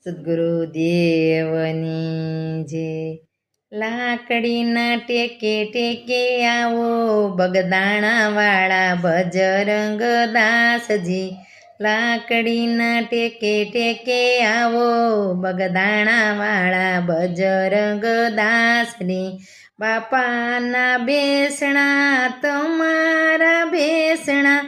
સદ્ગુરુદેવની જે લાકડીના ટેકે ટેકે આવો બગદાણાવાળા બજરંગ દાસજી. લાકડીના ટેકે ટેકે આવો બગદાણાવાળા બજરંગ દાસની. બાપાના બેસણા તમારા ભેસણા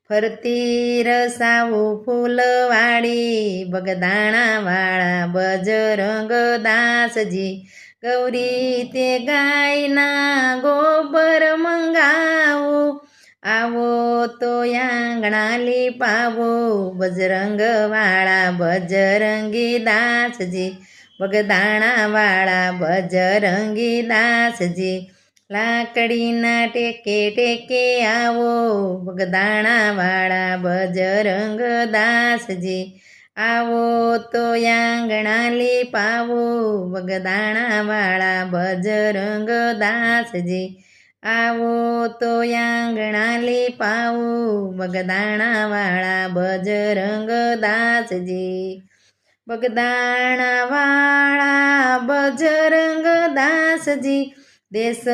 ફરતી રસાવું ફૂલવાડી બગદાણાવાળા બજરંગ દાસજી. ગૌરી તે ગાયના ગોબર મંગાવો આવો તો આંગણા લીપાવો બજરંગવાળા બજરંગી દાસજી. બગદાણાવાળા બજરંગી દાસજી. લાકડીના ટેકે ટેકે આવો બગદાણાવાળા બજરંગ દાસજી. આવો તો આંગણા લીપાવો બગદાણાવાળા બજરંગ દાસજી. આવો તો આંગણા લીપાવો બગદાણાવાળા બજરંગ દાસજી. બગદાણાવાળા બજરંગ દાસજી. દેશ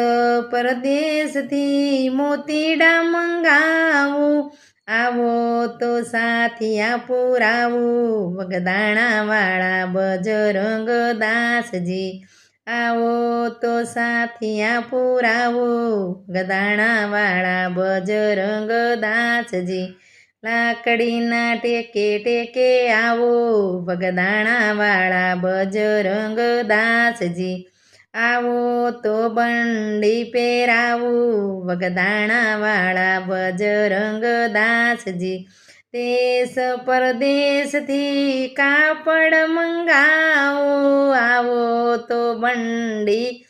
પરદેશથી મોતીડા મંગાવું આવો તો સાથિયા પુરાવું બગદાણાવાળા બજરંગ દાસજી. આવો તો સાથિયા પુરાવું બગદાણાવાળા બજરંગ દાસજી. લાકડીના ટેકે ટેકે આવો બગદાણાવાળા બજરંગ દાસજી. આવો તો બંડી પહેરાવું બગદાણાવાળા બજરંગ દાસજી. દેશ પરદેશથી કાપડ મંગાવો આવો તો બંડી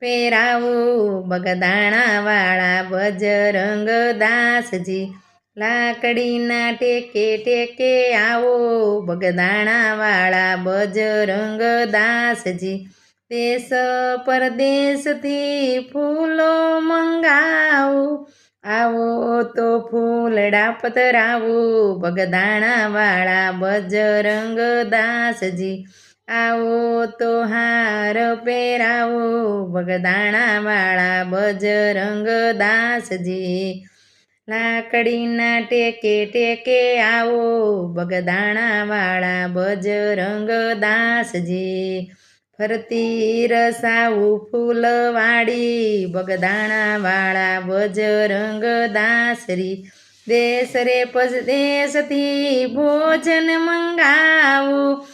પહેરાવું બગદાણાવાળા બજરંગ દાસજી. લાકડીના ટેકે ટેકે આવો બગદાણાવાળા બજરંગ દાસજી. દેશ પરદેશથી ફૂલો મંગાવું આવો તો ફૂલડા પતરાવું બગદાણાવાળા બજરંગ દાસજી. આવો તો હાર પહેરાવો બગદાણાવાળા બજરંગ દાસજી. લાકડીના ટેકે ટેકે આવો બગદાણાવાળા બજરંગ દાસજી. ફરતી રસાવું ફૂલવાડી બગદાણાવાળા બજરંગ દાસરી. દેશ રે પરદેશથી ભોજન મંગાવું